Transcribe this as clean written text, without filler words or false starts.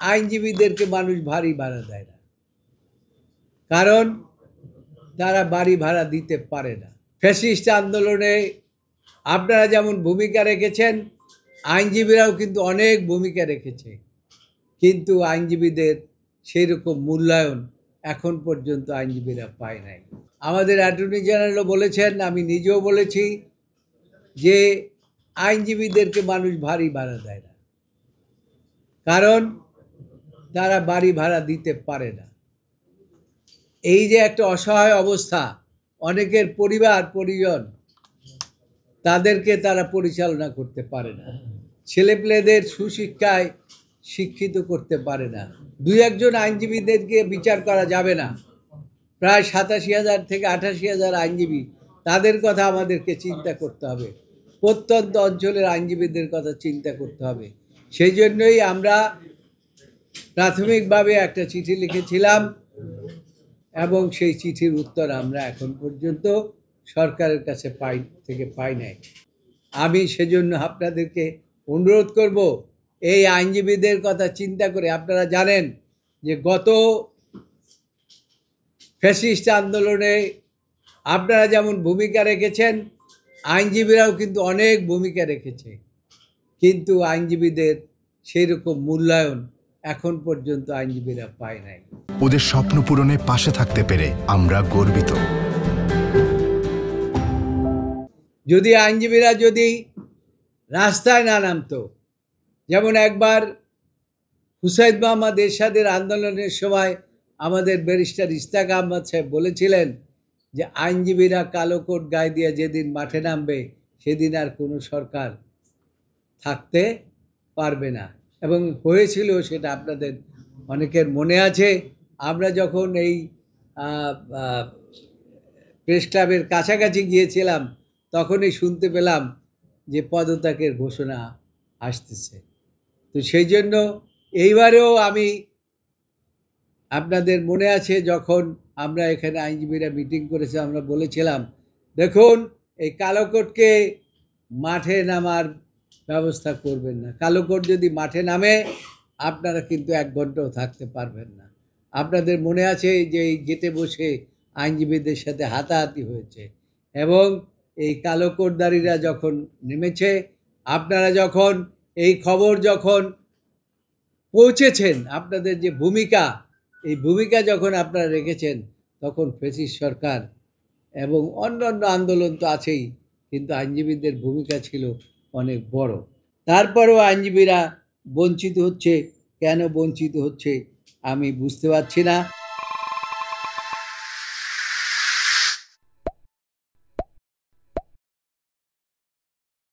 আইনজীবীদেরকে মানুষ ভারী ভাড়া দেয় না, কারণ তারা বাড়ি ভাড়া দিতে পারে না। ফ্যাসিস্ট আন্দোলনে আপনারা যেমন ভূমিকা রেখেছেন, আইনজীবীরাও কিন্তু অনেক ভূমিকা রেখেছে, কিন্তু আইনজীবীদের সেই রকম মূল্যায়ন এখন পর্যন্ত আইনজীবীরা পায় নাই। আমাদের অ্যাটর্নি জেনারেলও বলেছেন, আমি নিজেও বলেছি যে আইনজীবীদেরকে মানুষ ভারী ভাড়া দেয় না, কারণ তারা বাড়ি ভাড়া দিতে পারে না। এই যে একটা অসহায় অবস্থা, অনেকের পরিবার পরিজন, তাদেরকে তারা পরিচালনা করতে পারে না, ছেলেপেলেদের সুশিক্ষায় শিক্ষিত করতে পারে না। দুই একজন আইনজীবীদেরকে বিচার করা যাবে না, প্রায় 87,000 থেকে 88,000 আইনজীবী, তাদের কথা আমাদেরকে চিন্তা করতে হবে, প্রত্যন্ত অঞ্চলের আইনজীবীদের কথা চিন্তা করতে হবে। সেই জন্যই আমরা প্রাথমিকভাবে একটা চিঠি লিখেছিলাম এবং সেই চিঠির উত্তর আমরা এখন পর্যন্ত সরকারের কাছে পাই নাই। আমি সেজন্য আপনাদেরকে অনুরোধ করব, এই আইনজীবীদের কথা চিন্তা করে, আপনারা জানেন যে গত ফ্যাসিস্ট আন্দোলনে আপনারা যেমন ভূমিকা রেখেছেন, আইনজীবীরাও কিন্তু অনেক ভূমিকা রেখেছে, কিন্তু আইনজীবীদের সেই রকম মূল্যায়ন এখন পর্যন্ত আইনজীবীরা পায় নাই। ওদের স্বপ্ন পূরণে পাশে থাকতে পেরে আমরা গর্বিত। যদি আইনজীবীরা যদি রাস্তায় না নামতো, যেমন একবার হুসাইন মোহাম্মদ এরশাদের আন্দোলনের সময় আমাদের ব্যারিস্টার ইশতাক আহমদ সাহেব বলেছিলেন যে আইনজীবীরা কালো কোট গায়ে দিয়ে যেদিন মাঠে নামবে, সেদিন আর কোনো সরকার থাকতে পারবে না, এবং হয়েছিল সেটা আপনাদের অনেকের মনে আছে। আমরা যখন এই প্রেস ক্লাবের কাছাকাছি গিয়েছিলাম, তখনই শুনতে পেলাম যে পদত্যাগের ঘোষণা আসতেছে। তো সেই জন্য এইবারেও আমি, আপনাদের মনে আছে যখন আমরা এখানে আইনজীবীরা মিটিং করেছে, আমরা বলেছিলাম দেখুন এই কালো কোটকে মাঠে নামার ব্যবস্থা করবেন না, কালো কোট যদি মাঠে নামে আপনারা কিন্তু 1 ঘন্টাও থাকতে পারবেন না। আপনাদের মনে আছে যে এই গেটে বসে আইনজীবীদের সাথে হাতাহাতি হয়েছে, এবং এই কালো কোটধারীরা যখন নেমেছে, আপনারা যখন এই খবর যখন পৌঁছেছেন, আপনাদের যে ভূমিকা, এই ভূমিকা যখন আপনারা রেখেছেন, তখন ফ্যাসিস্ট সরকার এবং অন্যান্য আন্দোলন তো আছেই, কিন্তু আইনজীবীদের ভূমিকা ছিল অনেক বড়। তারপরেও আইনজীবীরা বঞ্চিত হচ্ছে, কেন বঞ্চিত হচ্ছে আমি বুঝতে পারছি না।